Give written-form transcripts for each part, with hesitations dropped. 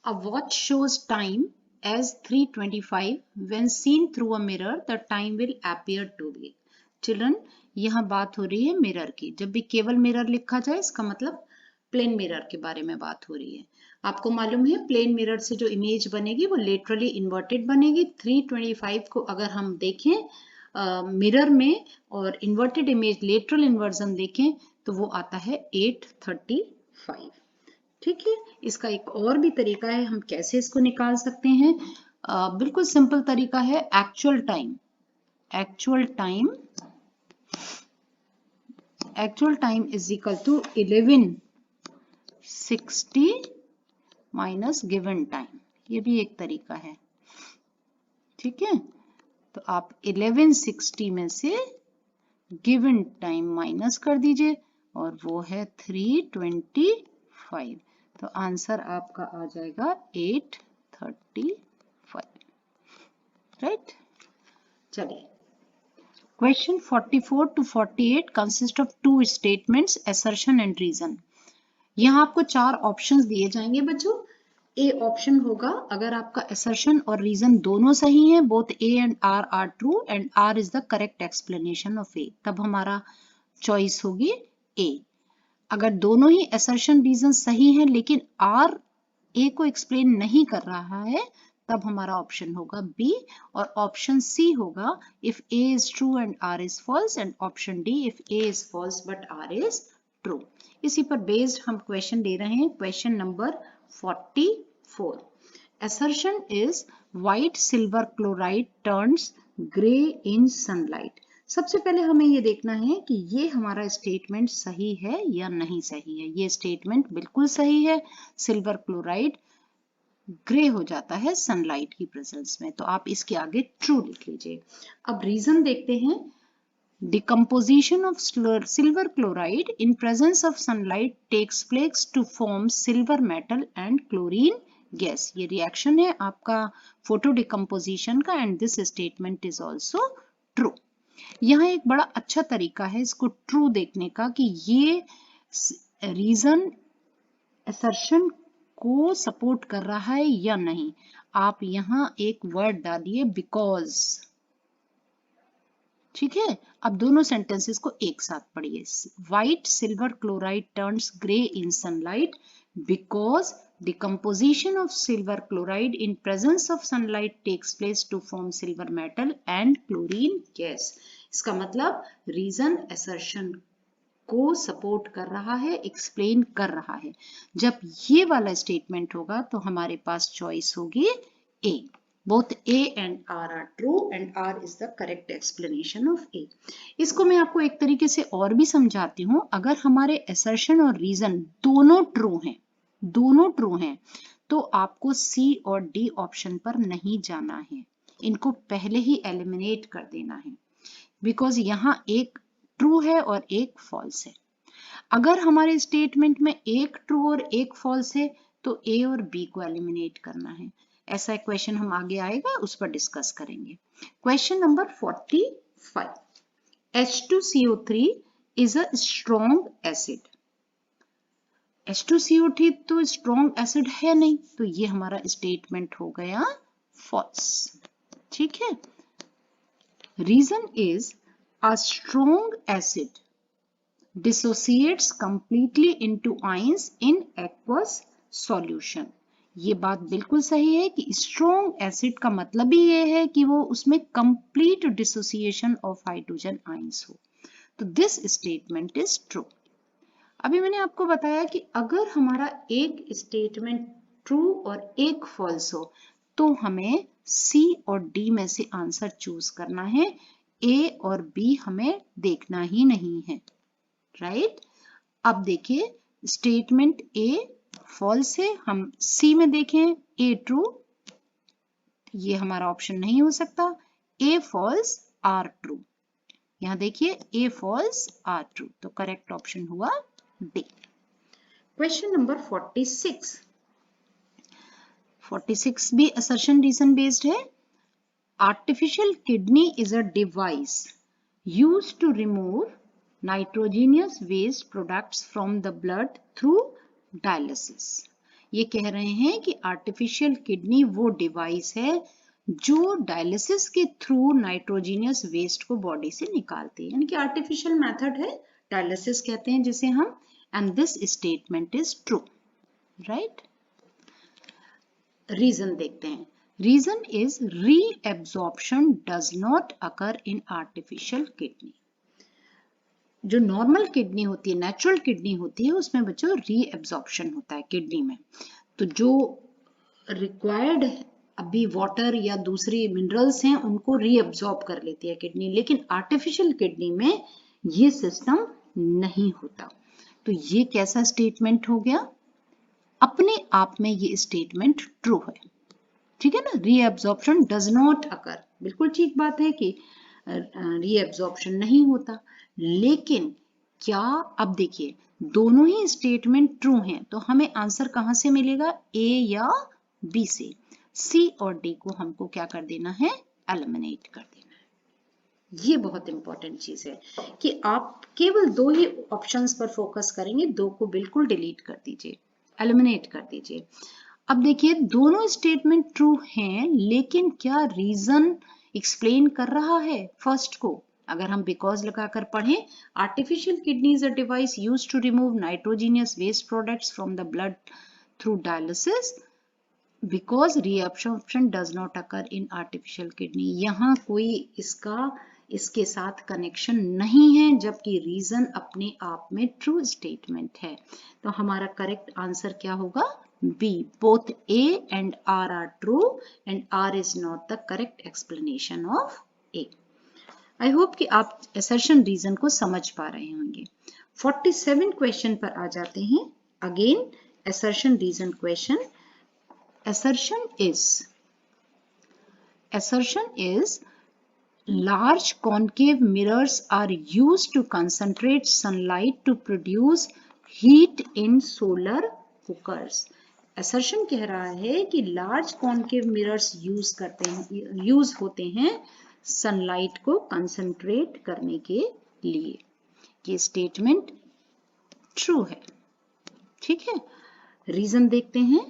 A watch shows time as 3:25. When seen through a mirror, the time will appear to be. Children, यहाँ बात हो रही है mirror की. जब भी केवल मिरर लिखा जाए इसका मतलब प्लेन मिरर के बारे में बात हो रही है. आपको मालूम है प्लेन मिरर से जो इमेज बनेगी वो लेटरली इन्वर्टेड बनेगी. 3:25 को अगर हम देखें मिरर में और इन्वर्टेड इमेज लेटरल इन्वर्जन देखें तो वो आता है 8:35. ठीक है. इसका एक और भी तरीका है, हम कैसे इसको निकाल सकते हैं. बिल्कुल सिंपल तरीका है. Actual time is equal to 1160 minus given time. ये भी एक तरीका है. ठीक है. तो आप 1160 में से गिवन टाइम माइनस कर दीजिए और वो है 3:25. तो आंसर आपका आ जाएगा 8:35. राइट. चलिए. Question 44 to 48 consist of 2 statements, assertion and reason. यहाँ आपको 4 ऑप्शंस दिए जाएंगे बच्चों. ए ऑप्शन होगा अगर आपका assertion और रीजन दोनों सही हैं, both A and R are true and R is the correct explanation of A, तब हमारा चॉइस होगी ए. अगर दोनों ही assertion रीजन सही हैं लेकिन आर ए को एक्सप्लेन नहीं कर रहा है, तब हमारा ऑप्शन होगा बी. और ऑप्शन सी होगा if A is true and R is false, and option D if A is false but R is true. इसी पर बेस्ड हम क्वेश्चन दे रहे हैं. Question number 44. Assertion is white silver chloride turns gray in sunlight. सबसे पहले हमें ये देखना है कि ये हमारा स्टेटमेंट सही है या नहीं सही है. ये स्टेटमेंट बिल्कुल सही है. सिल्वर क्लोराइड ग्रे हो जाता है सनलाइट की प्रेजेंस में, तो आप इसके आगे ट्रू लिख लीजिए. अब रीजन देखते हैं. Decomposition of silver chloride in presence of sunlight takes place to form silver metal and chlorine gas. ये रिएक्शन है आपका फोटो डिकम्पोजिशन का and this statement is also true. यहाँ एक बड़ा अच्छा तरीका है इसको ट्रू देखने का कि ये रीजन असर्शन को सपोर्ट कर रहा है या नहीं. आप यहाँ एक वर्ड डालिए बिकॉज. ठीक है. अब दोनों सेंटेंसेस को एक साथ पढ़िए. White silver chloride turns grey in sunlight because decomposition of silver chloride in presence of sunlight takes place to form silver metal and chlorine gas. इसका मतलब रीजन assertion को सपोर्ट कर रहा है, एक्सप्लेन कर रहा है. जब ये वाला स्टेटमेंट होगा तो हमारे पास चॉइस होगी ए. Both A and R are true and R is the correct explanation of A. इसको मैं आपको एक तरीके से और भी समझाती हूँ. अगर हमारे assertion और reason दोनों ट्रू हैं, तो आपको C और D ऑप्शन पर नहीं जाना है. इनको पहले ही एलिमिनेट कर देना है बिकॉज यहाँ एक ट्रू है और एक फॉल्स है. अगर हमारे स्टेटमेंट में एक ट्रू और एक फॉल्स है तो A और B को एलिमिनेट करना है. ऐसा क्वेश्चन हम आगे आएगा उस पर डिस्कस करेंगे. Question number 45. H2CO3 is a strong acid. H2CO3 तो स्ट्रॉन्ग एसिड है नहीं, तो ये हमारा स्टेटमेंट हो गया फॉल्स. ठीक है. Reason is a strong acid dissociates completely into ions in aqueous solution. ये बात बिल्कुल सही है कि स्ट्रॉन्ग एसिड का मतलब ही ये है कि वो उसमें complete dissociation of hydrogen ions हो. तो दिस स्टेटमेंट इज ट्रू. अभी मैंने आपको बताया कि अगर हमारा एक स्टेटमेंट ट्रू और एक फॉल्स हो तो हमें सी और डी में से आंसर चूज करना है. ए और बी हमें देखना ही नहीं है. राइट. अब देखिए स्टेटमेंट ए फॉल्स है, हम सी में देखें ए ट्रू, ये हमारा ऑप्शन नहीं हो सकता. A false R true. यहां देखिए ए फॉल्स आर ट्रू, तो करेक्ट ऑप्शन हुआ डी. Question number 46. 46 भी असर्शन रीजन बेस्ड है. Artificial kidney is a device used to remove nitrogenous waste products from the blood through dialysis. ये कह रहे हैं कि आर्टिफिशियल किडनी वो डिवाइस है जो डायलिसिस के थ्रू नाइट्रोजीनियस वेस्ट को बॉडी से निकालती है, यानी कि आर्टिफिशियल मेथड है, डायलिसिस कहते हैं जिसे हम, and this statement is true, right. Reason देखते हैं। Reason is reabsorption does not occur in artificial kidney. जो नॉर्मल किडनी होती है, नेचुरल किडनी होती है, उसमें बच्चों रीएब्जॉर्प्शन होता है किडनी में। तो जो रिक्वायर्ड अभी वाटर या दूसरी मिनरल्स हैं उनको रीअब्सॉर्ब कर लेती है किडनी, लेकिन आर्टिफिशियल किडनी में ये सिस्टम नहीं होता। तो ये कैसा स्टेटमेंट हो गया? अपने आप में ये स्टेटमेंट ट्रू है, ठीक है ना। रीअब्सॉर्प्शन डज नॉट अकर, बिल्कुल ठीक बात है कि रीअब्सॉर्प्शन नहीं होता, लेकिन क्या, अब देखिए दोनों ही स्टेटमेंट ट्रू हैं, तो हमें आंसर कहां से मिलेगा, ए या बी से। सी और डी को हमको क्या कर देना है, एलिमिनेट कर देना है। ये बहुत इंपॉर्टेंट चीज है कि आप केवल दो ही ऑप्शंस पर फोकस करेंगे, दो को बिल्कुल डिलीट कर दीजिए, एलिमिनेट कर दीजिए। अब देखिए दोनों स्टेटमेंट ट्रू हैं, लेकिन क्या रीजन एक्सप्लेन कर रहा है फर्स्ट को? अगर हम बिकॉज लगाकर पढ़ें, artificial kidney is a device used to remove nitrogenous waste products from the blood through dialysis because reabsorption does not occur in artificial kidney. यहाँ कोई इसके साथ कनेक्शन नहीं है, जबकि रीजन अपने आप में ट्रू स्टेटमेंट है। तो हमारा करेक्ट आंसर क्या होगा, B, both A and R are true and R is not the correct explanation of A. I hope कि आप असर्शन रीजन को समझ पा रहे होंगे। 47 क्वेश्चन पर आ जाते हैं। Again assertion reason question. Assertion is large concave mirrors are used to concentrate sunlight to produce heat in solar cookers. Assertion कह रहा है कि large concave mirrors यूज होते हैं सनलाइट को कंसंट्रेट करने के लिए। ये स्टेटमेंट ट्रू है, ठीक है। रीजन देखते हैं।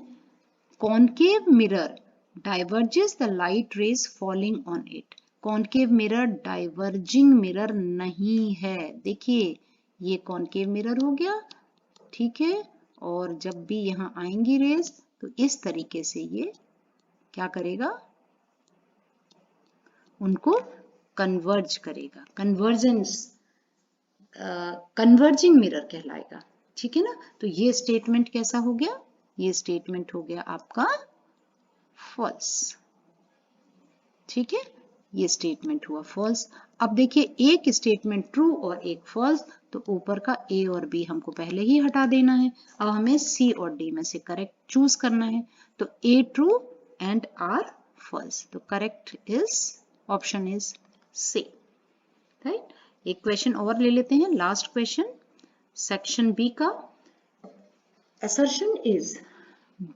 Concave mirror diverges the light rays falling on it. Concave mirror diverging mirror नहीं है। देखिए ये concave mirror हो गया, ठीक है, और जब भी यहाँ आएंगी रेज तो इस तरीके से ये क्या करेगा, उनको कन्वर्ज करेगा, कन्वर्जिंग मिरर कहलाएगा, ठीक है ना। तो ये स्टेटमेंट कैसा हो गया, ये स्टेटमेंट हो गया आपका फॉल्स, ठीक है, ये स्टेटमेंट हुआ फॉल्स। अब देखिए एक स्टेटमेंट ट्रू और एक फॉल्स, तो ऊपर का ए और बी हमको पहले ही हटा देना है। अब हमें सी और डी में से करेक्ट चूज करना है, तो A true and R false, तो correct is option is C, right. एक क्वेश्चन और ले लेते हैं, लास्ट क्वेश्चन सेक्शन बी का। Assertion is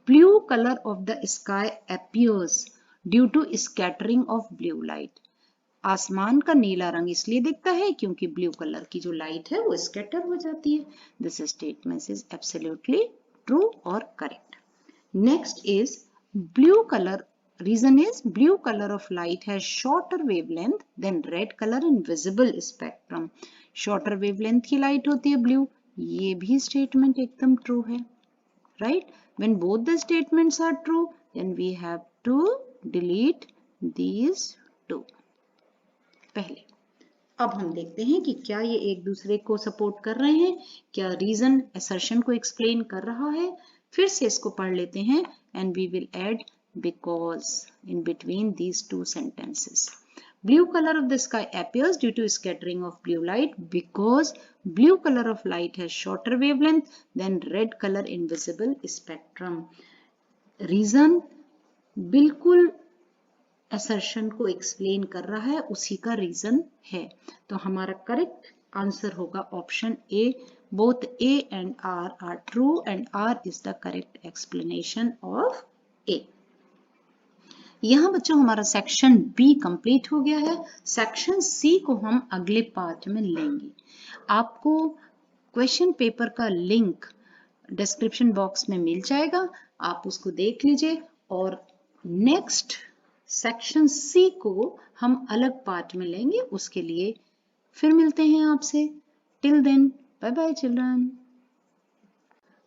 blue color of the sky appears due to scattering of blue light. आसमान का नीला रंग इसलिए दिखता है क्योंकि ब्लू कलर की जो लाइट है वो स्कैटर हो जाती है। This statement is absolutely true और correct. Next is blue colour, reason is blue colour of light has shorter wavelength than red colour in visible spectrum. Shorter wavelength की light होती है ब्लू, ये भी स्टेटमेंट एकदम ट्रू है, right? When both the statements are true, then we have to delete these two. पहले अब हम देखते हैं कि क्या ये एक दूसरे को सपोर्ट कर रहे हैं, क्या रीजन असर्शन को एक्सप्लेन कर रहा है। फिर से इसको पढ़ लेते हैं and we will add because in between these two sentences. Blue color of the sky appears due to scattering of blue light because blue color of light has shorter wavelength than red color in visible spectrum. Reason बिल्कुल assertion को explain कर रहा है, उसी का reason है। तो हमारा करेक्ट आंसर होगा option A, both A and R true and R is the correct explanation of A. यहाँ बच्चों हमारा सेक्शन बी कंप्लीट हो गया है। सेक्शन सी को हम अगले पार्ट में लेंगे। आपको क्वेश्चन पेपर का लिंक डिस्क्रिप्शन बॉक्स में मिल जाएगा। आप उसको देख लीजिए और नेक्स्ट सेक्शन सी को हम अलग पार्ट में लेंगे। उसके लिए फिर मिलते हैं आपसे। Till then bye bye children.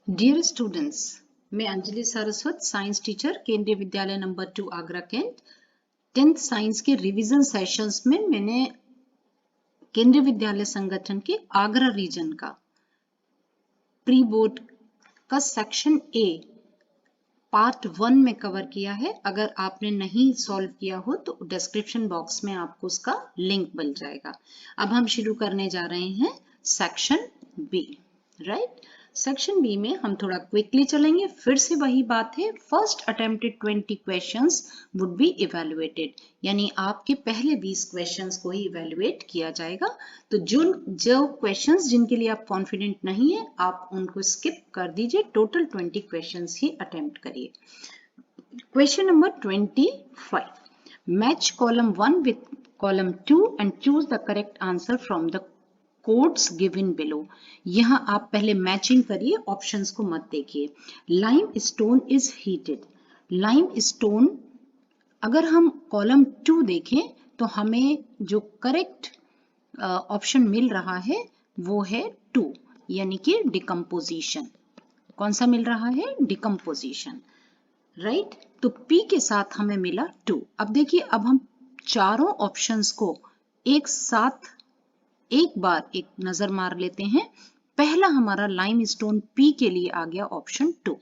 Dear students, मैं Anjali Saraswat, science teacher, Kendriya Vidyalaya number 2 Agra cantt. 10th science के रिवीजन सेशंस में मैंने केंद्रीय विद्यालय संगठन के आगरा रीजन का प्री बोर्ड का सेक्शन ए पार्ट 1 में कवर किया है। अगर आपने नहीं सॉल्व किया हो तो डिस्क्रिप्शन बॉक्स में आपको उसका लिंक मिल जाएगा। अब हम शुरू करने जा रहे हैं section B, right. Section B में हम थोड़ा क्विकली चलेंगे। फिर से वही बात है, first attempted 20 questions would be evaluated, यानी आपके पहले 20 क्वेश्चंस को ही इवेलुएट किया जाएगा। तो जो क्वेश्चंस जिनके लिए आप कॉन्फिडेंट नहीं है आप उनको स्किप कर दीजिए, टोटल 20 क्वेश्चंस ही अटेम्प्ट करिए। Question number 25, match column 1 with column 2 and choose the correct answer from the codes given below. यहां आप पहले मैचिंग करिए, ऑप्शंस को मत देखिए। Lime stone is heated, lime stone अगर हम कॉलम 2 देखें तो हमें जो करेक्ट ऑप्शन मिल रहा है वो है 2, यानी कि डिकम्पोजिशन। कौन सा मिल रहा है? Decomposition, right. तो P के साथ हमें मिला 2। अब देखिए, अब हम चारों ऑप्शंस को एक साथ एक बार एक नजर मार लेते हैं। पहला हमारा लाइम स्टोन P के लिए आ गया ऑप्शन 2,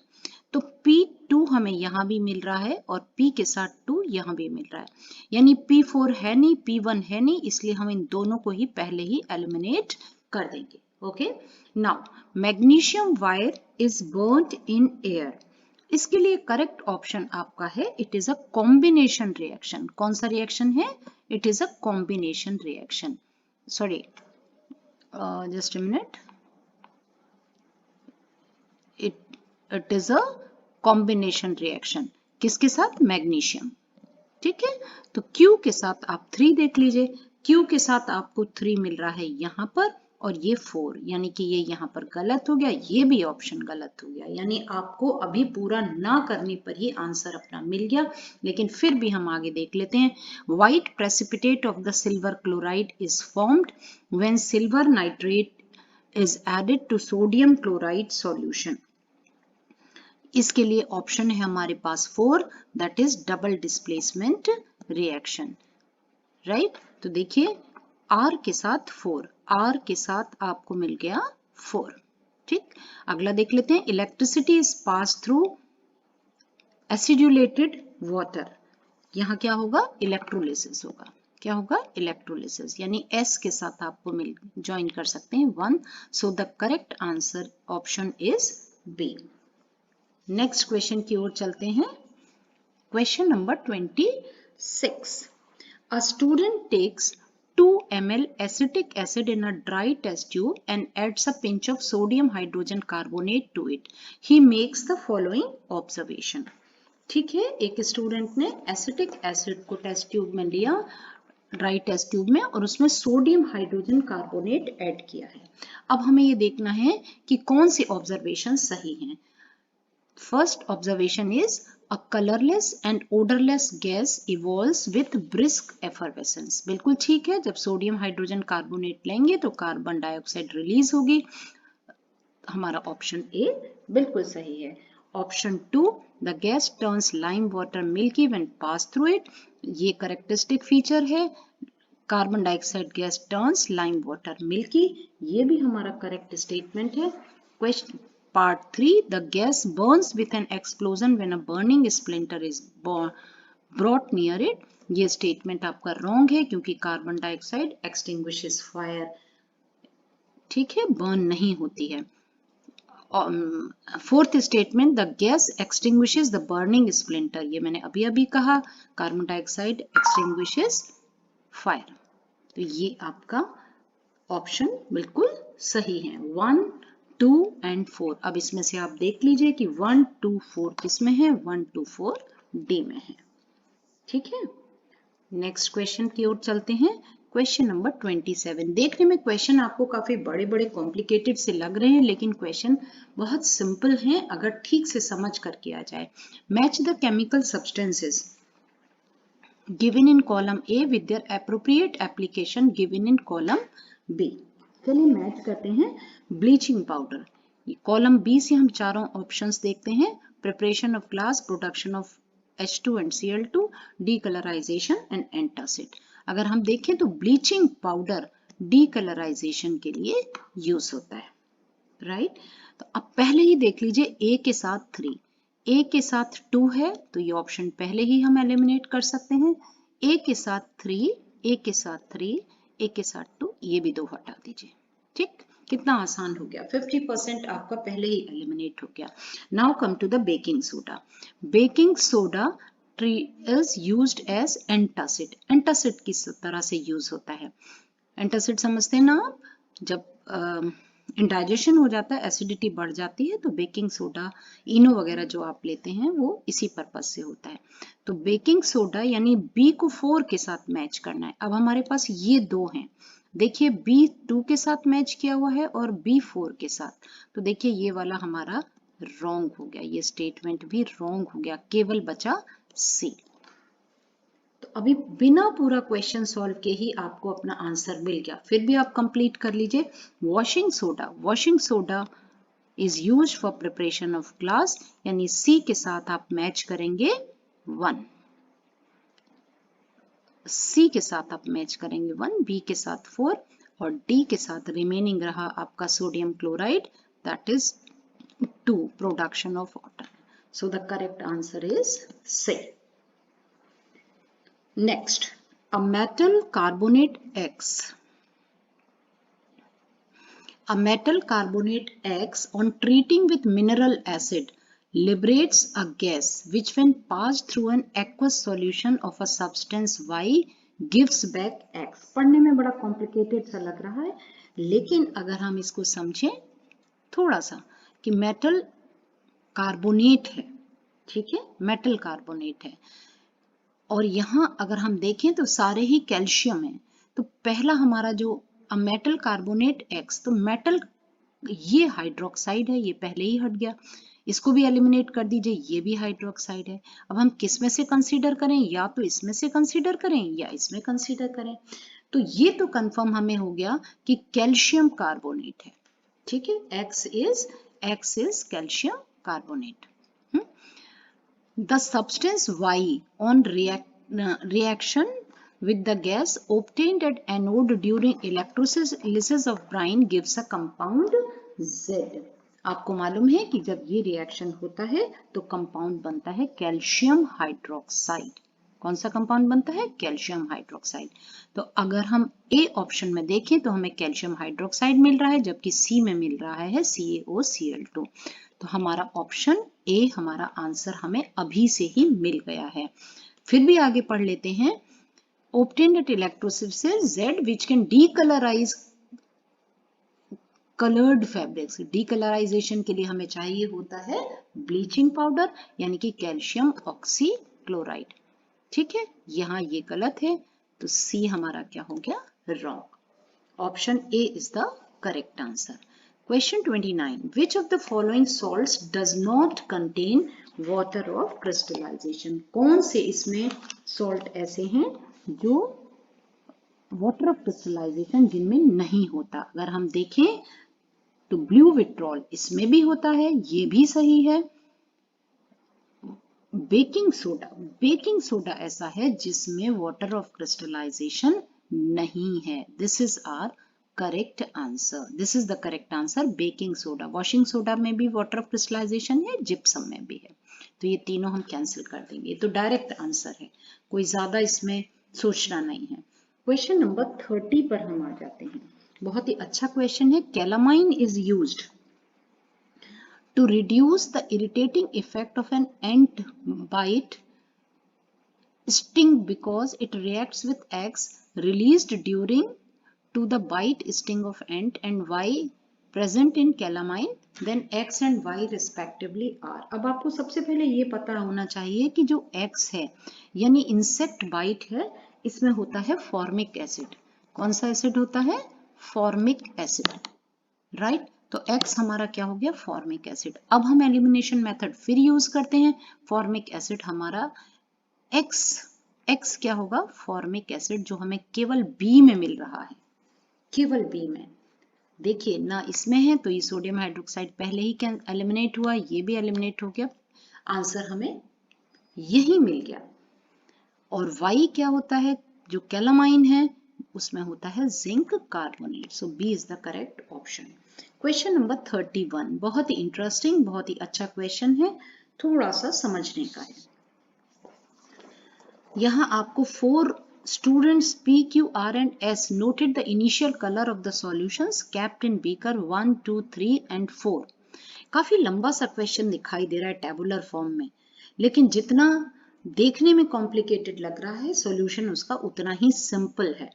तो P2 हमें यहां भी मिल रहा है और P के साथ 2 यहां भी मिल रहा है, यानी P4 है नहीं, P1 है नहीं, इसलिए हम इन दोनों को ही पहले ही एलिमिनेट कर देंगे। Okay, now magnesium wire is burned in air. इसके लिए करेक्ट ऑप्शन आपका है it is a combination reaction. कौन सा रिएक्शन है? It is a combination reaction. Sorry, just a minute. It is a combination reaction. किसके साथ? मैग्नीशियम। ठीक है, तो Q के साथ आप 3 देख लीजिए। Q के साथ आपको 3 मिल रहा है यहाँ पर और ये 4, यानी कि ये यहाँ पर गलत हो गया, ये भी ऑप्शन गलत हो गया, यानी आपको अभी पूरा ना करने पर ही आंसर अपना मिल गया। लेकिन फिर भी हम आगे देख लेते हैं। White precipitate of the silver chloride is formed when silver nitrate is added to sodium chloride solution. इसके लिए ऑप्शन है हमारे पास 4, that is double displacement reaction, right. तो देखिए R के साथ 4, R के साथ आपको मिल गया 4। ठीक, अगला देख लेते हैं। Electricity is pass through acidulated water. यहां क्या होगा? इलेक्ट्रोलिसिस होगा। क्या होगा? इलेक्ट्रोलिसिस, यानी S के साथ आपको मिल ज्वाइन कर सकते हैं 1। सो the correct answer option is B। Next question की ओर चलते हैं। Question number 26, a student takes 2 ml acetic acid in a dry test tube and adds a pinch of sodium hydrogen carbonate to it. He makes the following observation. ठीक है, एक student ने acetic acid को test tube में लिया, dry test tube में, और उसमें सोडियम हाइड्रोजन कार्बोनेट ऐड किया है। अब हमें ये देखना है कि कौन सी ऑब्जर्वेशन सही हैं। First observation is A colorless and odorless gas evolves with brisk effervescence. बिल्कुल ठीक है, जब सोडियम हाइड्रोजन कार्बोनेट लेंगे तो कार्बन डाइऑक्साइड रिलीज होगी। हमारा ऑप्शन ए बिल्कुल सही है। Option 2, the gas turns lime water milky when pass through it. ये करेक्टरिस्टिक फीचर है, carbon dioxide gas turns lime water milky, ये भी हमारा करेक्ट स्टेटमेंट है। Question Part 3, the gas burns with an explosion when a burning splinter is brought near it. ये statement आपका wrong है क्योंकि कार्बन डाइऑक्साइड एक्सटिंग्विशेस फायर। ठीक है, बर्न नहीं होती है। Fourth statement, the gas extinguishes the burning splinter, ये मैंने अभी अभी कहा, कार्बन डाइऑक्साइड एक्सटिंग्विशेस फायर। तो ये आपका ऑप्शन बिल्कुल सही है, 1, 2 and 4। अब इसमें से आप देख लीजिए कि 1, 2, 4 किसमें है? 1, 2, 4 डी में है। ठीक है, नेक्स्ट क्वेश्चन की ओर चलते हैं। Question number 27। देखने में क्वेश्चन आपको काफी बड़े बड़े कॉम्प्लिकेटेड से लग रहे हैं, लेकिन क्वेश्चन बहुत सिंपल हैं अगर ठीक से समझ कर किया जाए। Match the chemical substances given in column A with their appropriate application given in column B। चलिए मैच करते हैं। ब्लीचिंग पाउडर, कॉलम बी से हम चारों ऑप्शंस देखते हैं। Preparation of glass, production of H2 and Cl2, decolourisation and antacid. अगर हम देखें तो ब्लीचिंग पाउडर डीकलराइजेशन के लिए यूज होता है, राइट। तो अब पहले ही देख लीजिए A के साथ 3, A के साथ 2 है तो ये ऑप्शन पहले ही हम एलिमिनेट कर सकते हैं। A के साथ 3, A के साथ 3, A के साथ 2, ये भी 2 हटा दीजिए। ठीक, कितना आसान हो गया। 50% आपका पहले ही एलिमिनेट हो गया। Now come to the baking soda. Baking soda is used as antacid. Antacid किस तरह से यूज होता है? एंटासिड समझते हैं ना आप? जब इंडाइजेशन हो जाता है, एसिडिटी बढ़ जाती है, तो बेकिंग सोडा, इनो वगैरह जो आप लेते हैं वो इसी पर्पज से होता है। तो बेकिंग सोडा यानी बी को 4 के साथ मैच करना है। अब हमारे पास ये 2 हैं, देखिए बी 2 के साथ मैच किया हुआ है और बी 4 के साथ। तो देखिए ये वाला हमारा रॉन्ग हो गया, ये स्टेटमेंट भी रॉन्ग हो गया, केवल बचा सी। तो अभी बिना पूरा क्वेश्चन सॉल्व के ही आपको अपना आंसर मिल गया, फिर भी आप कंप्लीट कर लीजिए। Washing soda, washing soda is used for preparation of glass, यानी सी के साथ आप मैच करेंगे 1, सी के साथ आप मैच करेंगे 1, बी के साथ 4 और डी के साथ रिमेनिंग रहा आपका sodium chloride, that is 2, production of water. So the correct answer is C. Next, a metal carbonate X. A metal carbonate X on treating with mineral acid liberates a gas which when passed through an aqueous solution of a substance Y gives back X। पढ़ने में बड़ा complicated सा लग रहा है, लेकिन अगर हम इसको समझें थोड़ा सा कि मेटल कार्बोनेट है, ठीक है, मेटल कार्बोनेट है, और यहां अगर हम देखें तो सारे ही कैल्शियम है। तो पहला हमारा जो मेटल कार्बोनेट X, तो मेटल ये हाइड्रोक्साइड है, ये पहले ही हट गया, इसको भी एलिमिनेट कर दीजिए, ये भी हाइड्रोक्साइड है। अब हम किस में से कंसीडर करें? या तो इसमें से कंसीडर करें या इसमें कंसीडर करें। तो ये तो कंफर्म हमें हो गया कि कैल्शियम कार्बोनेट है, ठीक है, X is calcium carbonate. The substance Y on reaction with the gas obtained at anode during electrolysis of brine gives a compound Z। आपको मालूम है कि जब ये रिएक्शन होता है तो कंपाउंड बनता है कैल्शियम हाइड्रोक्साइड। कौन सा कंपाउंड बनता है? Calcium hydroxide. तो अगर हम ए ऑप्शन में देखें तो हमें कैल्शियम हाइड्रोक्साइड मिल रहा है, जबकि सी में मिल रहा है CaOCl2। तो हमारा ऑप्शन ए हमारा आंसर हमें अभी से ही मिल गया है। फिर भी आगे पढ़ लेते हैं। obtained at electrolysis Z which can decolorize colored fabrics। Decolourisation के लिए हमें चाहिए होता है ब्लीचिंग पाउडर, यानी कि कैल्शियम ऑक्सीक्लोराइड। ठीक है, यहाँ ये गलत है, तो सी हमारा क्या हो गया? Wrong. Option A is the correct answer. Question 29. Which of the following salts does not contain water of crystallization? कौन से इसमें salt ऐसे हैं जो water of crystallization जिनमें नहीं होता? अगर हम देखें तो ब्लू विट्रॉल इसमें भी होता है, ये भी सही है। बेकिंग सोडा ऐसा है जिसमें वाटर ऑफ क्रिस्टलाइजेशन नहीं है। This is our correct answer, this is the correct answer, baking soda. Washing soda में भी वाटर ऑफ क्रिस्टलाइजेशन है, जिप्सम में भी है, तो ये तीनों हम कैंसिल कर देंगे, ये तो डायरेक्ट आंसर है, कोई ज्यादा इसमें सोचना नहीं है। क्वेश्चन नंबर 30 पर हम आ जाते हैं। बहुत ही अच्छा क्वेश्चन है। Calamine is used to reduce the irritating effect of an ant bite sting because it reacts with X released during to the bite sting of ant and Y present in calamine, then X and Y respectively are। अब आपको सबसे पहले ये पता होना चाहिए कि जो X है यानी इंसेक्ट बाइट है, इसमें होता है फॉर्मिक एसिड। कौन सा एसिड होता है? Formic acid, right. तो X हमारा क्या हो गया? Formic acid. अब हम एलिमिनेशन मेथड फिर यूज करते हैं। फॉर्मिक एसिड हमारा X क्या होगा? फॉर्मिक एसिड, जो हमें केवल B में मिल रहा है, केवल B में। देखिए ना, इसमें है तो ये सोडियम हाइड्रोक्साइड पहले ही एलिमिनेट हुआ, ये भी एलिमिनेट हो गया, आंसर हमें यही मिल गया। और Y क्या होता है? जो कैलामाइन है उसमें होता है zinc carbonate. So B is the correct option. Question number 31 बहुत ही इंटरेस्टिंग, बहुत ही अच्छा क्वेश्चन है, थोड़ा सा समझने का है। यहाँ आपको 4 students P, Q, R and S noted the initial color of the solutions kept in beaker 1, 2, 3 and 4। काफी लंबा सा क्वेश्चन दिखाई दे रहा है टेबुलर फॉर्म में, लेकिन जितना देखने में कॉम्प्लिकेटेड लग रहा है, सॉल्यूशन उसका उतना ही सिंपल है।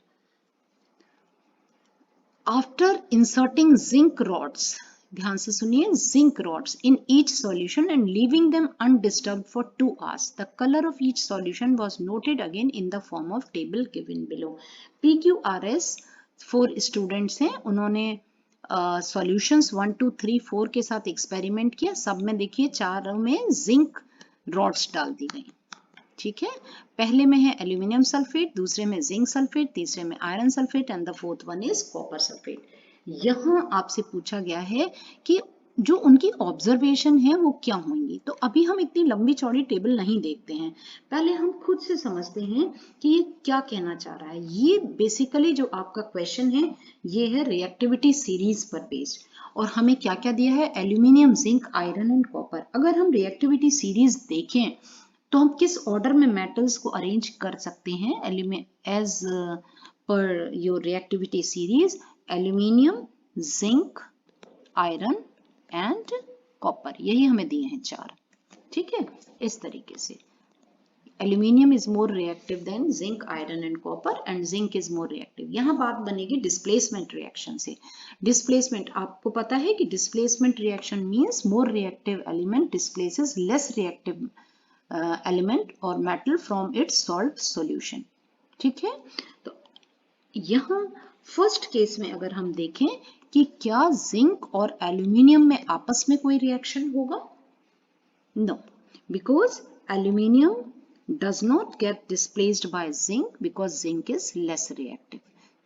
आफ्टर इंसर्टिंग जिंक रॉड्स, ध्यान से सुनिए, zinc rods in each solution and leaving them undisturbed for 2 hours, the colour of each solution was noted again in the form of table given below. PQRS 4 students हैं, उन्होंने solutions 1, 2, 3, 4 के साथ experiment किया। सब में देखिए चारों में जिंक रॉड्स डाल दी गई, ठीक है। पहले में है एल्यूमिनियम सल्फेट, दूसरे में जिंक सल्फेट, तीसरे में iron sulphate and the fourth one is copper sulphate. यहाँ आपसे पूछा गया है कि जो उनकी ऑब्जर्वेशन है वो क्या होंगी। तो अभी हम इतनी लंबी चौड़ी टेबल नहीं देखते हैं, पहले हम खुद से समझते हैं कि ये क्या कहना चाह रहा है। ये बेसिकली जो आपका क्वेश्चन है ये है रिएक्टिविटी सीरीज पर बेस्ड, और हमें क्या क्या दिया है? Aluminium, zinc, iron and copper. अगर हम रिएक्टिविटी सीरीज देखें तो हम किस ऑर्डर में मेटल्स को अरेंज कर सकते हैं as per your reactivity series? Aluminium, zinc, iron and copper, यही हमें दिए हैं 4, ठीक है। इस तरीके से aluminium is more reactive than zinc, iron and copper, and zinc is more reactive. यहाँ बात बनेगी डिस्प्लेसमेंट रिएक्शन से। डिस्प्लेसमेंट आपको पता है कि displacement reaction means more reactive element displaces less reactive element और metal from its salt solution, ठीक है। तो यहाँ फर्स्ट केस में अगर हम देखें कि क्या जिंक और एल्यूमिनियम में आपस में कोई रिएक्शन होगा? No, because aluminium does not get displaced by zinc because zinc is less reactive।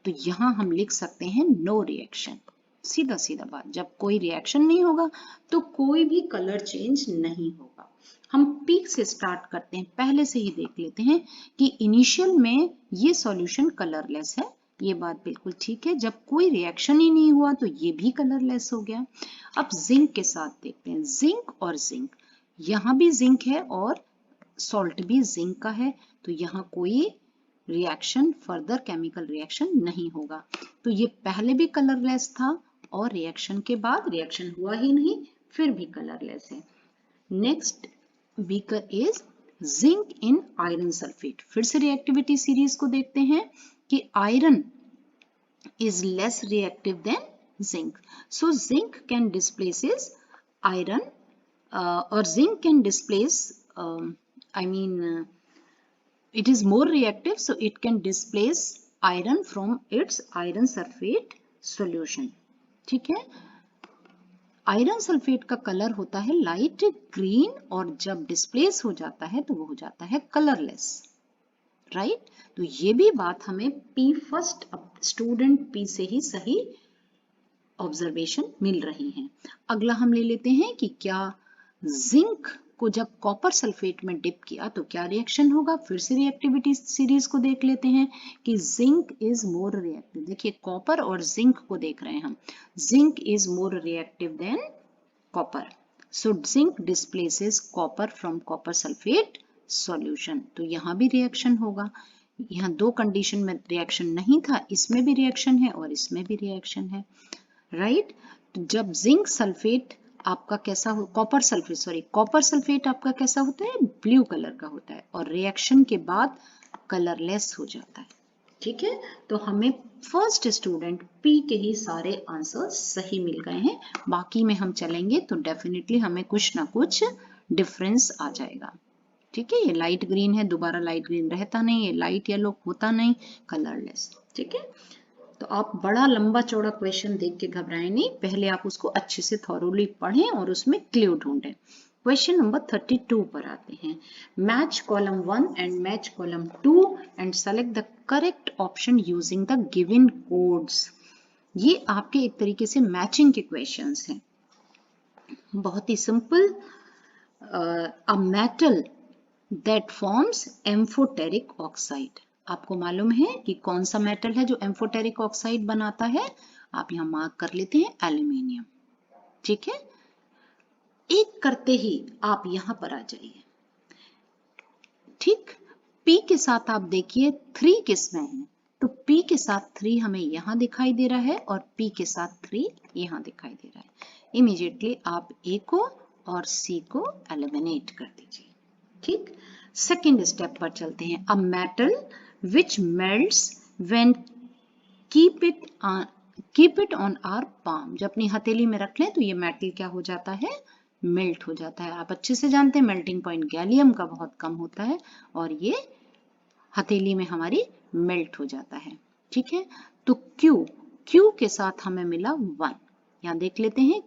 तो यहाँ हम लिख सकते हैं नो रिएक्शन। सीधा सीधा बात, जब कोई रिएक्शन नहीं होगा तो कोई भी कलर चेंज नहीं होगा। हम P से स्टार्ट करते हैं, पहले से ही देख लेते हैं कि इनिशियल में ये सॉल्यूशन कलरलेस है, ये बात बिल्कुल ठीक है। जब कोई रिएक्शन ही नहीं हुआ तो ये भी कलरलेस हो गया। अब जिंक के साथ देखते हैं, जिंक और जिंक, यहाँ भी जिंक है और सॉल्ट भी जिंक का है, तो यहाँ कोई रिएक्शन, फर्दर केमिकल रिएक्शन नहीं होगा। तो ये पहले भी कलरलेस था और रिएक्शन के बाद रिएक्शन हुआ ही नहीं, फिर भी कलरलेस है। Next beaker is zinc in iron sulphate. फिर से रिएक्टिविटी सीरीज को देखते हैं कि iron is less reactive than zinc, so zinc can displaces iron और zinc can displace it is more reactive, so it can displace iron from its iron sulfate solution, ठीक है। Iron sulphate का colour होता है light green, और जब displace हो जाता है तो वो हो जाता है कलरलेस, राइट। तो ये भी बात हमें P फर्स्ट स्टूडेंट P से ही सही ऑब्जर्वेशन मिल रही है। अगला हम ले लेते हैं कि क्या जिंक को जब कॉपर सल्फेट में डिप किया तो क्या रिएक्शन होगा। फिर से रिएक्टिविटी सीरीज को देख लेते हैं कि जिंक इज मोर रिएक्टिव। देखिए कॉपर और जिंक को देख रहे हैं हम, zinc is more reactive than copper, so zinc displaces copper from copper sulphate solution. तो यहाँ भी रिएक्शन होगा। यहाँ दो कंडीशन में रिएक्शन नहीं था, इसमें भी रिएक्शन है और इसमें भी रिएक्शन है, राइट। तो जब जिंक सल्फेट आपका कैसा हो, कॉपर सल्फेट आपका कैसा होता है? ब्लू कलर का होता है, और रिएक्शन के बाद कलरलेस हो जाता है, ठीक है। तो हमें फर्स्ट स्टूडेंट P के ही सारे आंसर सही मिल गए हैं। बाकी में हम चलेंगे तो डेफिनेटली हमें कुछ ना कुछ डिफरेंस आ जाएगा, ठीक है। ये लाइट ग्रीन है, दोबारा लाइट ग्रीन रहता नहीं, ये लाइट येलो होता नहीं, कलरलेस, ठीक है। तो आप बड़ा लंबा चौड़ा क्वेश्चन देख के घबराएं नहीं, पहले आप उसको अच्छे से थॉरोली पढ़ें और उसमें क्लू ढूंढें। क्वेश्चन नंबर 32 पर आते हैं। Match column 1 and match column 2 and select the correct option using the given codes. ये आपके एक तरीके से मैचिंग के क्वेश्चंस हैं, बहुत ही simple. A metal that forms amphoteric oxide. आपको मालूम है कि कौन सा मेटल है जो एम्फोटेरिक ऑक्साइड बनाता है? आप यहां मार्क कर लेते हैं एल्यूमिनियम। ठीक है, एक करते ही आप यहां पर आ जाइए। ठीक, P के साथ आप देखिए 3 किसमें है, तो P के साथ 3 हमें यहां दिखाई दे रहा है और P के साथ 3 यहां दिखाई दे रहा है। इमीडिएटली आप A को और C को एलिमिनेट कर दीजिए। ठीक, सेकेंड स्टेप पर चलते हैं। A metal which melts when keep it on our palm. जब अपनी हथेली में रख लें तो ये मेटल क्या हो जाता है? मेल्ट हो जाता है। आप अच्छे से जानते हैं मेल्टिंग पॉइंट गैलियम का बहुत कम होता है और ये हथेली में हमारी मेल्ट हो जाता है। ठीक है, तो Q के साथ हमें मिला 1। यहाँ देख लेते हैं,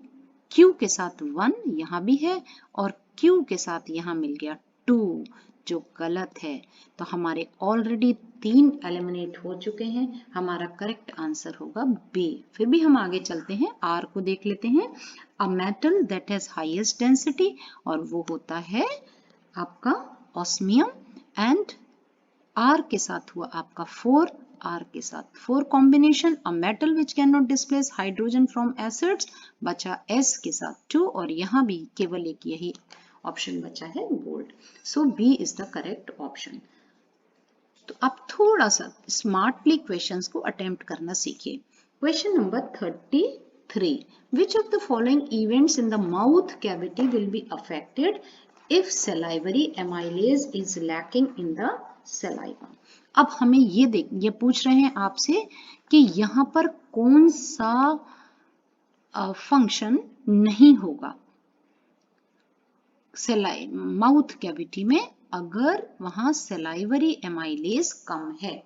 Q के साथ 1 यहाँ भी है और Q के साथ यहाँ मिल गया 2, जो गलत है। तो हमारे ऑलरेडी 3 एलिमिनेट हो चुके हैं। हमारा करेक्ट आंसर होगा B। फिर भी हम आगे चलते हैं, R को देख लेते हैं। A metal that has highest density, और वो होता है आपका ऑस्मियम, एंड R के साथ हुआ आपका 4, R के साथ 4 combination. A metal which can not displace hydrogen from acids, बचा S के साथ 2, और यहाँ भी केवल एक यही ऑप्शन बचा है, gold. So B is the correct option. तो आप थोड़ा सा स्मार्टली क्वेश्चंस को अटेम्प्ट करना सीखिए। Question number 33, which of the following events in the mouth cavity will be affected if salivary amylase is lacking in the saliva। अब हमें ये पूछ रहे हैं आपसे कि यहाँ पर कौन सा फंक्शन नहीं होगा माउथ कैविटी में अगर वहां सलाइवरी एमाइलेज कम है।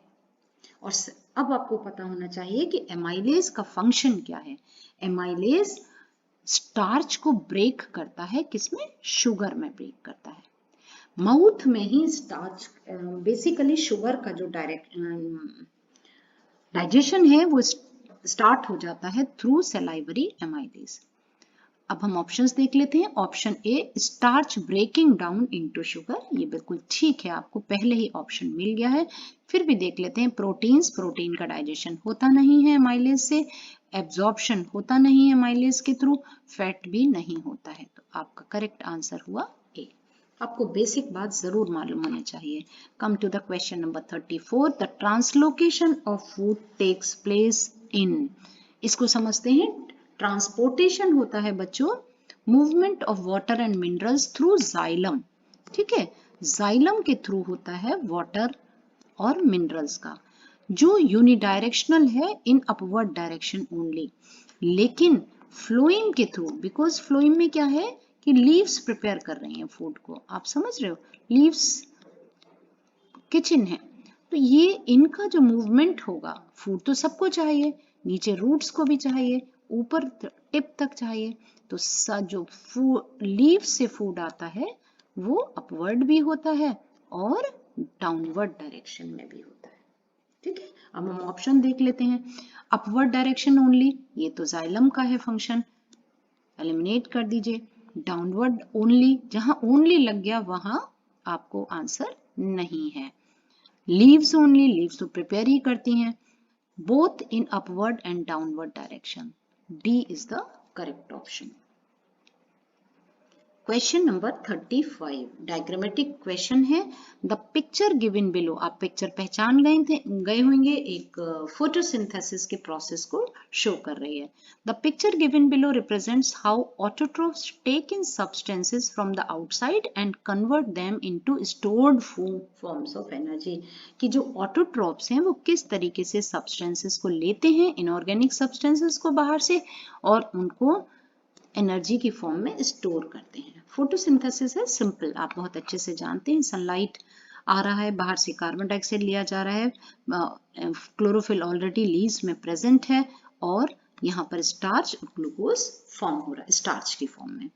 और अब आपको पता होना चाहिए कि एमाइलेज का फंक्शन क्या है। एमाइलेज स्टार्च को ब्रेक करता है, किसमें? शुगर में ब्रेक करता है। माउथ में ही स्टार्च बेसिकली शुगर का जो डाइजेशन है वो स्टार्ट हो जाता है थ्रू सलाइवरी एमाइलेज। अब हम ऑप्शंस देख लेते हैं। Option A, starch breaking down into sugar, ये बिल्कुल ठीक है, आपको पहले ही ऑप्शन मिल गया है। फिर भी देख लेते हैं प्रोटीन्स, प्रोटीन का डाइजेशन होता नहीं है एमाइलेज से, एब्जॉर्प्शन होता नहीं है एमाइलेज के थ्रू, फैट भी नहीं होता है। तो आपका करेक्ट आंसर हुआ ए। आपको बेसिक बात जरूर मालूम होनी चाहिए। Come to the question number 34, the translocation of food takes place in. इसको समझते हैं। ट्रांसपोर्टेशन होता है बच्चों movement of water and minerals through xylem. ठीक है, जाइलम के थ्रू होता है वाटर और मिनरल्स का, जो यूनिडायरेक्शनल है, इन अपवर्ड डायरेक्शन ओनली। लेकिन फ्लोएम के थ्रू, बिकॉज फ्लोएम में क्या है कि लीव्स प्रिपेयर कर रही हैं फूड को, आप समझ रहे हो, लीव्स किचन है, तो ये इनका जो मूवमेंट होगा, फूड तो सबको चाहिए, नीचे रूट्स को भी चाहिए, ऊपर टिप तक चाहिए, तो जो लीव से फूड आता है वो अपवर्ड भी होता है और डाउनवर्ड डायरेक्शन में भी होता है। ठीक है, अब हम ऑप्शन देख लेते हैं। अपवर्ड डायरेक्शन ओनली, ये तो जाइलम का है फंक्शन, एलिमिनेट कर दीजिए। डाउनवर्ड ओनली, जहां ओनली लग गया वहां आपको आंसर नहीं है। लीव्स ओनली, लीव्स तो प्रिपेयर ही करती हैं, both in upward and downward direction. D is the correct option. Question number 35 diagrammatic question है। द पिक्चर गिवन बिलो, आप पिक्चर पहचान गए होंगे, एक फोटोसिंथेसिस के प्रोसेस को शो कर रही है। The picture given below represents how autotrophs take in substances from the outside and convert them into stored forms of energy. कि जो ऑटोट्रोफ्स हैं वो किस तरीके से सब्सटेंसेस को लेते हैं, इनऑर्गेनिक सब्सटेंसेस को बाहर से, और उनको एनर्जी की फॉर्म में स्टोर करते हैं। फोटोसिंथेसिस है सिंपल, आप बहुत अच्छे से जानते हैं, सनलाइट आ रहा है, बाहर से कार्बन डाइऑक्साइड लिया जा रहा है, क्लोरोफिल ऑलरेडी लीव्स में प्रेजेंट है और यहाँ पर स्टार्च और ग्लूकोज फॉर्म हो रहा है स्टार्च की फॉर्म में।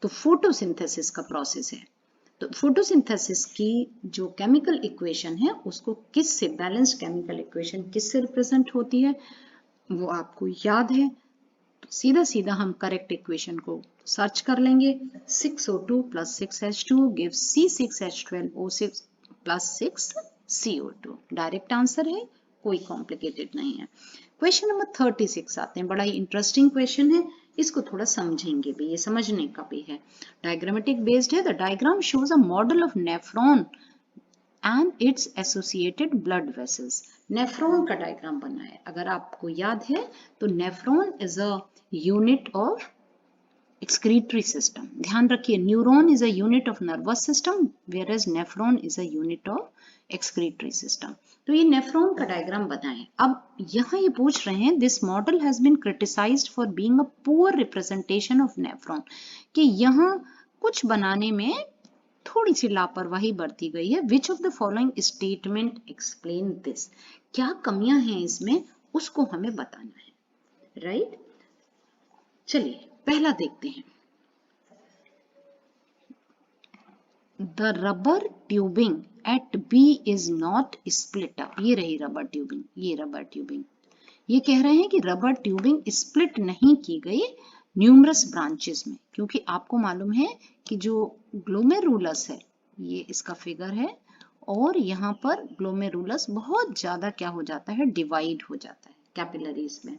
तो फोटोसिंथेसिस का प्रोसेस है। तो फोटोसिंथेसिस की जो केमिकल इक्वेशन है उसको किस से, बैलेंस्ड केमिकल इक्वेशन किस से रिप्रेजेंट होती है वो आपको याद है। तो सीधा सीधा हम करेक्ट इक्वेशन को सर्च कर लेंगे। 6O2 plus 6H2 gives C6H12O6 plus 6CO2। Direct answer है, कोई कॉम्प्लिकेटेड नहीं है। क्वेश्चन नंबर 36 आते हैं, बड़ा ही इंटरेस्टिंग क्वेश्चन है, इसको थोड़ा समझेंगे भी, ये समझने का भी है। डायग्रामेटिक बेस्ड है। The diagram shows a model of nephron and its associated blood vessels. Nephron का डायग्राम बना है। अगर आपको याद है तो nephron is a unit of excretory system। ध्यान रखिए, neuron is a unit of nervous system whereas nephron is a unit of excretory system। तो ये नेफ्रॉन का डायग्राम बनाएं। अब यहाँ ये पूछ रहे हैं this model has been criticised for being a poor representation of nephron, कि यहाँ कुछ बनाने में थोड़ी सी लापरवाही बरती गई है। Which of the following statement explain this, क्या कमियां हैं इसमें उसको हमें बताना है, राइट? चलिए पहला देखते हैं। The rubber tubing at B is not split up. ये रही रबर ट्यूबिंग, ये रबर ट्यूबिंग। ये कह रहे हैं कि रबर ट्यूबिंग स्प्लिट नहीं की गई न्यूमरस ब्रांचेस में, क्योंकि आपको मालूम है कि जो ग्लोमेरुलस है, ये इसका फिगर है, और यहाँ पर ग्लोमेरुलस बहुत ज्यादा क्या हो जाता है, डिवाइड हो जाता है कैपिलरीज में।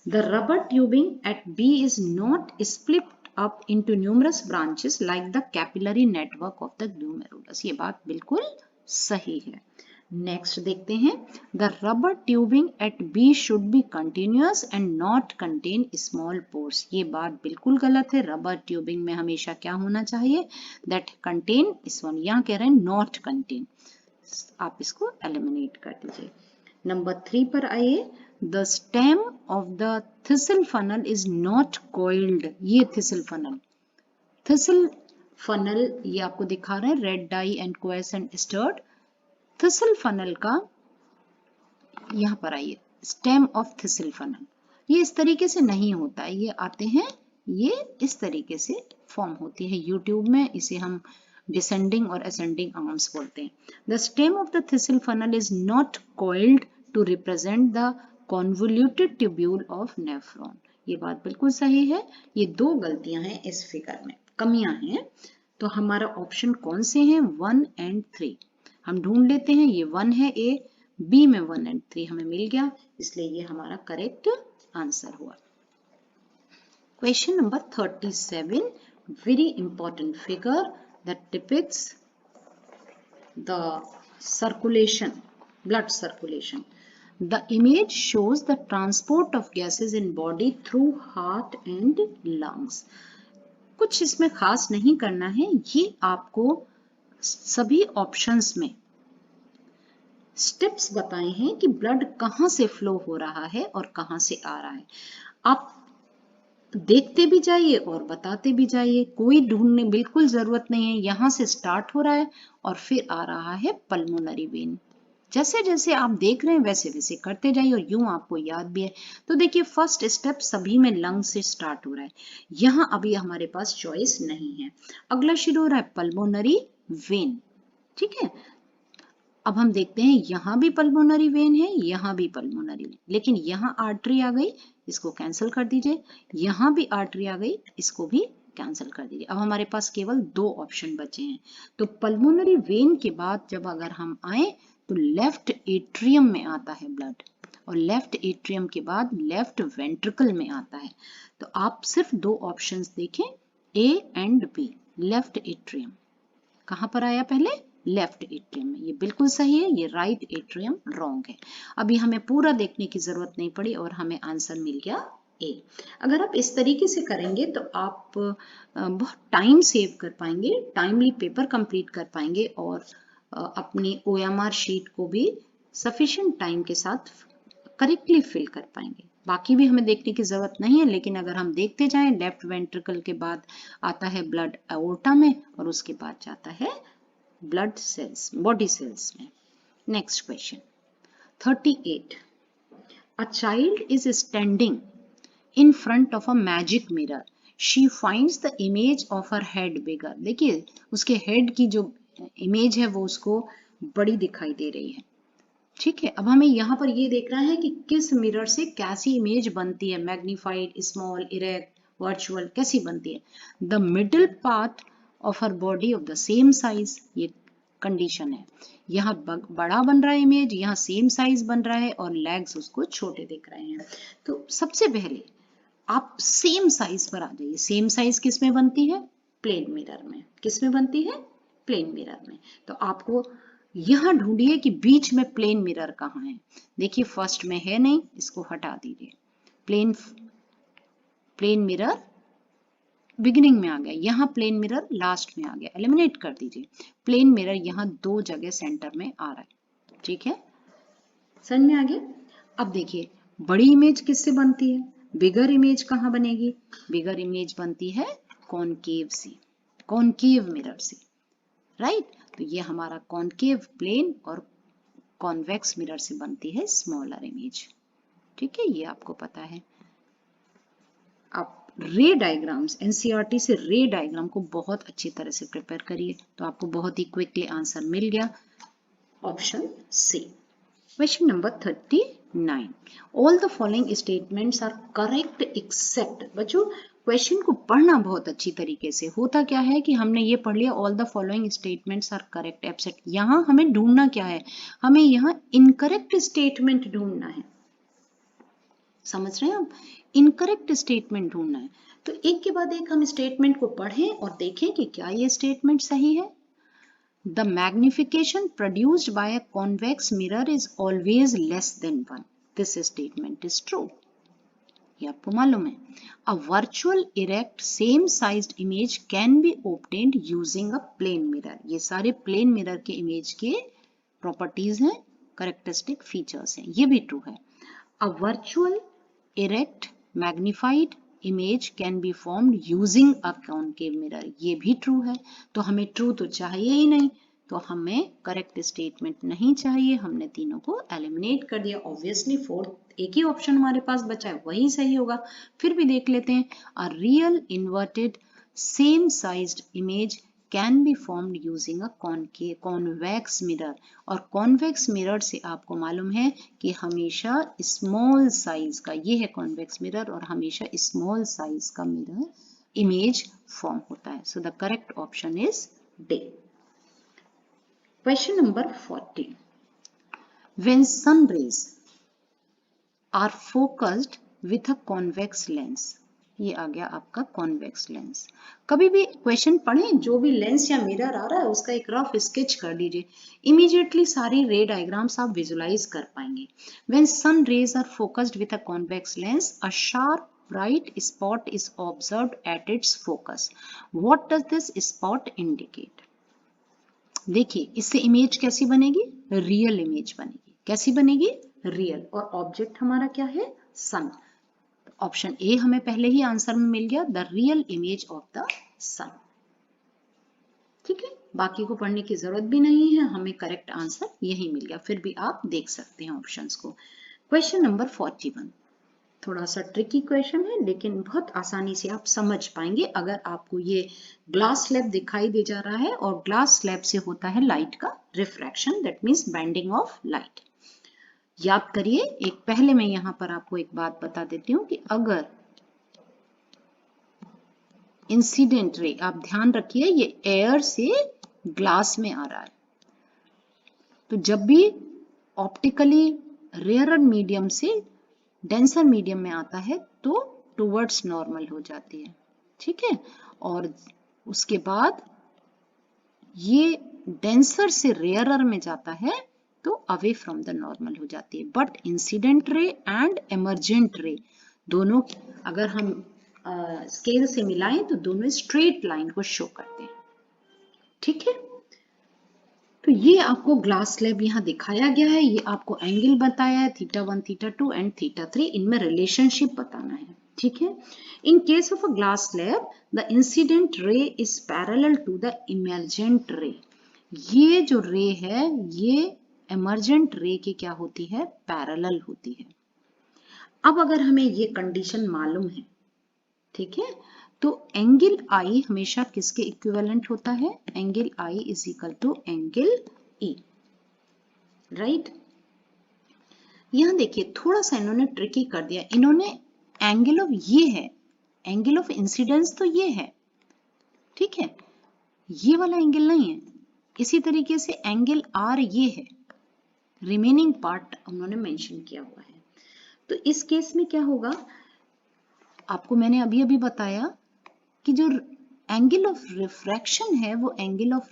The rubber tubing at B is not split up into numerous branches like the capillary network of the glomerulus। ये बात बिल्कुल सही है। नेक्स्ट देखते हैं, the rubber tubing at B should be continuous and not contain small pores। ये बात बिल्कुल गलत है। रबर ट्यूबिंग में हमेशा क्या होना चाहिए, that contain, इस वन यहाँ कह रहे हैं not contain, आप इसको एलिमिनेट कर दीजिए। नंबर 3 पर आइए। The stem of the thistle funnel is not coiled. ये थिसल फनल ये आपको दिखा रहे हैं, red dye and quiescent stirred. Thistle funnel का यहाँ पर आइए, स्टेम ऑफ थिसल फनल ये इस तरीके से नहीं होता है, ये आते हैं, ये इस तरीके से फॉर्म होती है। यूट्यूब में इसे हम डिसेंडिंग और असेंडिंग आर्म्स बोलते हैं। The stem of the thistle funnel is not coiled to represent the convoluted tubule of nephron. ये बात बिल्कुल सही है। ये दो गलतियां हैं इस फिगर में, कमियां हैं। तो हमारा ऑप्शन कौन से हैं, 1 and 3 हम ढूंढ लेते हैं। ये 1 है ए, बी में 1 and 3 हमें मिल गया, इसलिए ये हमारा करेक्ट आंसर हुआ। Question number 37, very important figure that depicts the circulation, blood circulation. The image shows the transport of gases in body through heart and lungs। कुछ इसमें खास नहीं करना है, ये आपको सभी ऑप्शंस में स्टेप्स बताए हैं कि ब्लड कहां से फ्लो हो रहा है और कहां से आ रहा है। आप देखते भी जाइए और बताते भी जाइए, कोई ढूंढने बिल्कुल जरूरत नहीं है। यहां से स्टार्ट हो रहा है और फिर आ रहा है पल्मोनरी वेन। जैसे जैसे आप देख रहे हैं वैसे वैसे करते जाइए और यूं आपको याद भी है। तो देखिए फर्स्ट स्टेप सभी में लंग से स्टार्ट हो रहा है, यहाँ अभी हमारे पास चॉइस नहीं है। अगला शुरू हो रहा है पल्मोनरी वेन, ठीक है। अब हम देखते हैं यहाँ भी पल्मोनरी वेन है, यहाँ भी पल्मोनरी वेन, लेकिन यहाँ आर्टरी आ गई, इसको कैंसिल कर दीजिए। यहाँ भी आर्टरी आ गई, इसको भी कैंसिल कर दीजिए। अब हमारे पास केवल 2 ऑप्शन बचे हैं। तो पल्मोनरी वेन के बाद जब अगर हम आए तो लेफ्ट एट्रियम में आता है ब्लड, और लेफ्ट एट्रियम के बाद लेफ्ट वेंट्रिकल में आता है। तो आप सिर्फ 2 ऑप्शंस देखें, A and B. Left atrium कहां पर आया, पहले लेफ्ट एट्रियम में, ये बिल्कुल सही है। ये राइट एट्रियम रॉन्ग है। अभी हमें पूरा देखने की जरूरत नहीं पड़ी और हमें आंसर मिल गया ए। अगर आप इस तरीके से करेंगे तो आप बहुत टाइम सेव कर पाएंगे, टाइमली पेपर कंप्लीट कर पाएंगे और अपनी OMR शीट को भी सफिशिएंट टाइम के साथ करेक्टली फिल कर पाएंगे। बाकी भी हमें देखने की जरूरत नहीं है, लेकिन अगर हम देखते जाएं, लेफ्ट वेंट्रिकल के बाद आता है ब्लड एओर्टा में और उसके बाद जाता है ब्लड सेल्स, बॉडी सेल्स में। Next question 38, a child is standing in front of a magic mirror. She finds the image of her head bigger. देखिए उसके हेड की जो इमेज है वो उसको बड़ी दिखाई दे रही है। ठीक है, अब हमें यहाँ पर ये देखना है कि किस मिरर से कैसी इमेज बनती है, मैग्नीफाइड, स्मॉल, इरेक्ट, वर्चुअल, कैसी बनती है। The middle part of her body of the same size, ये कंडीशन है। यहाँ बड़ा बन रहा है इमेज, यहाँ सेम साइज बन रहा है और लेग्स उसको छोटे दिख रहे हैं। तो सबसे पहले आप सेम साइज पर आ जाइए। सेम साइज किस में बनती है? प्लेन मिरर में। किस में बनती है? प्लेन मिरर में। तो आपको यहां ढूंढिए कि बीच में प्लेन मिरर कहाँ है। देखिए फर्स्ट में है नहीं, इसको हटा दीजिए। प्लेन मिरर बिगिनिंग में आ गया, यहाँ प्लेन मिरर लास्ट में आ गया, एलिमिनेट कर दीजिए। प्लेन मिरर यहाँ दो जगह सेंटर में आ रहा है। ठीक है, समझ में आ गया। अब देखिए बड़ी इमेज किससे बनती है? बिगर इमेज कहाँ बनेगी? बिगर इमेज बनती है कॉनकेव से, कॉनकेव मिरर से, राइट। तो ये हमारा कॉनकेव प्लेन और कॉन्वेक्स मिरर से बनती है स्मॉलर इमेज। ठीक है, ये आपको पता है। आप रे डायग्राम्स, एनसीईआरटी से रे डायग्राम को बहुत अच्छी तरह से प्रिपेयर करिए, तो आपको बहुत ही क्विकली आंसर मिल गया, option C. Question number 39, all the following statements are correct except. बच्चों क्वेश्चन को पढ़ना बहुत अच्छी तरीके से। होता क्या है कि हमने ये पढ़ लिया all the following statements are correct except, यहाँ हमें ढूंढना क्या है? हमें यहाँ इनकरेक्ट स्टेटमेंट ढूंढना है। समझ रहे हैं आप? इनकरेक्ट स्टेटमेंट ढूंढना है। तो एक के बाद एक हम स्टेटमेंट को पढ़ें और देखें कि क्या ये स्टेटमेंट सही है। The magnification produced by a convex mirror is always less than 1. This statement is true. ये आपको मालूम है। A virtual erect same sized image can be obtained using a plane mirror. ये सारे plane mirror के image के properties हैं, characteristic features हैं, ये भी ट्रू है। A virtual erect magnified image can be formed using a concave mirror, ये भी ट्रू है। तो हमें ट्रू तो चाहिए ही नहीं, तो हमें करेक्ट स्टेटमेंट नहीं चाहिए, हमने तीनों को एलिमिनेट कर दिया। ऑब्वियसली फोर्थ एक ही ऑप्शन हमारे पास बचा है, वही सही होगा। फिर भी देख लेते हैं। A real inverted same sized image can be formed using a convex mirror. और कॉन्वेक्स मिरर से आपको मालूम है कि हमेशा स्मॉल साइज का, ये है कॉन्वेक्स मिरर, और हमेशा स्मॉल साइज का मिरर इमेज फॉर्म होता है। सो the correct option is D. Question number 40. When sun rays are focused with a convex lens, ये आ गया आपका कॉन्वेक्स लेंस। कभी भी क्वेश्चन पढ़ें, जो भी लेंस या मिरर आ रहा है उसका एक रफ स्केच कर दीजिए, इमीडिएटली सारी रे डायग्राम्स आप विजुलाइज कर पाएंगे। When sun rays are focused with a convex lens, a sharp bright spot is observed at its focus. What does this spot indicate? देखिए इससे इमेज कैसी बनेगी? रियल इमेज बनेगी। कैसी बनेगी? रियल। और ऑब्जेक्ट हमारा क्या है? सन। ऑप्शन ए हमें पहले ही आंसर में मिल गया, the real image of the sun. ठीक है, बाकी को पढ़ने की जरूरत भी नहीं है, हमें करेक्ट आंसर यही मिल गया। फिर भी आप देख सकते हैं ऑप्शंस को। क्वेश्चन नंबर 41, थोड़ा सा ट्रिकी क्वेश्चन है लेकिन बहुत आसानी से आप समझ पाएंगे अगर आपको ये ग्लास स्लैब दिखाई दे जा रहा है, और ग्लास स्लैब से होता है लाइट का refraction, that means bending of light. याद करिए, एक पहले मैं यहां पर आपको एक बात बता देती हूं कि अगर इंसिडेंट रे, आप ध्यान रखिए ये एयर से ग्लास में आ रहा है, तो जब भी ऑप्टिकली रेयर मीडियम से डेंसर मीडियम में आता है तो टुवर्ड्स नॉर्मल हो जाती है। ठीक है, और उसके बाद ये डेंसर से रेयरर में जाता है तो अवे फ्रॉम द नॉर्मल हो जाती है। But incident ray and emergent रे दोनों अगर हम स्केल से मिलाएं तो दोनों स्ट्रेट लाइन को शो करते हैं। ठीक है, तो ये आपको ग्लास स्लैब यहाँ दिखाया गया है, ये आपको एंगल बताया है θ1, θ2 एंड θ3, इनमें रिलेशनशिप बताना है। ठीक है, in case of a glass slab the incident ray is parallel to the emergent ray. ये जो रे है ये एमर्जेंट रे की क्या होती है, पैरेलल होती है। अब अगर हमें ये कंडीशन मालूम है, ठीक है, तो एंगल आई हमेशा किसके इक्विवेलेंट होता है, angle I is equal to angle E, right. यहां देखिए थोड़ा सा इन्होंने ट्रिकी कर दिया, इन्होंने एंगल ऑफ ये है, एंगल ऑफ इंसिडेंस तो ये है, ठीक है, ये वाला एंगल नहीं है। इसी तरीके से एंगल आर ये है, रिमेनिंग पार्ट उन्होंने मेंशन किया हुआ है। तो इस केस में क्या होगा, आपको मैंने अभी अभी बताया कि जो एंगल ऑफ रिफ्रैक्शन है वो एंगल ऑफ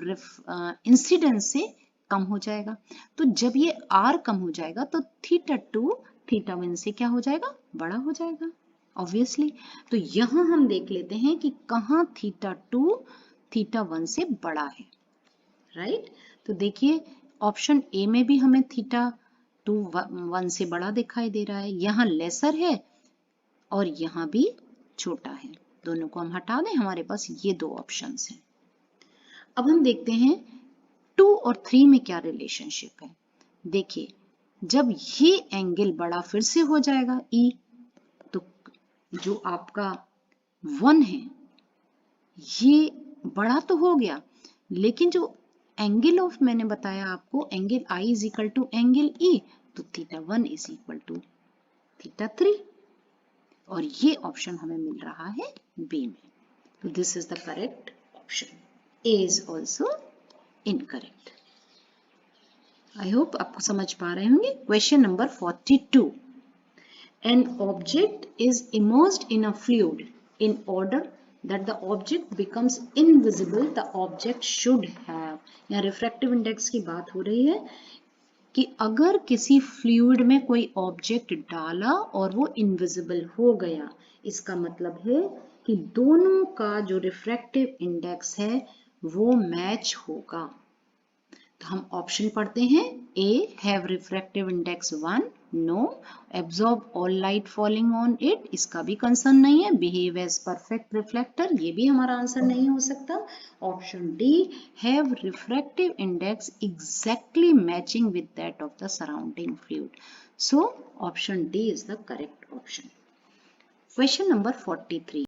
इंसिडेंस से कम हो जाएगा। तो जब ये आर कम हो जाएगा तो थीटा 2 थीटा 1 से क्या हो जाएगा, बड़ा हो जाएगा ऑब्वियसली। तो यहां हम देख लेते हैं कि कहां थीटा 2 थीटा 1 से बड़ा है, राइट। तो देखिए ऑप्शन ए में भी हमें थीटा 2 1 से बड़ा दिखाई दे रहा है, यहाँ लेसर है और यहाँ भी छोटा है, दोनों को हम हटा दें, हमारे पास ये दो ऑप्शंस हैं। अब हम देखते हैं 2 और 3 में क्या रिलेशनशिप है। देखिए जब ये एंगल बड़ा फिर से हो जाएगा E, तो जो आपका 1 है ये बड़ा तो हो गया, लेकिन जो एंगल ऑफ मैंने बताया आपको angle I is equal to angle E, तो theta 1 is equal to theta 3, और ये ऑप्शन हमें मिल रहा है बी में। तो this is the correct option, A is also incorrect. I hope आपको समझ पा रहे होंगे। Question number 42, an object is immersed in a fluid in order that the object becomes invisible the object should have, यहाँ refractive index की बात हो रही है कि अगर किसी फ्लूइड में कोई ऑब्जेक्ट डाला और वो इनविजिबल हो गया, इसका मतलब है कि दोनों का जो रिफ्रैक्टिव इंडेक्स है वो मैच होगा। तो हम ऑप्शन पढ़ते हैं, A have refractive index 1, no, absorb all light falling on it, इसका भी कंसर्न नहीं है, बिहेव एज परफेक्ट रिफ्लेक्टर, ये भी हमारा आंसर नहीं हो सकता। Option D have refractive index exactly matching with that of the surrounding fluid. So option D is the correct option. Question number 43,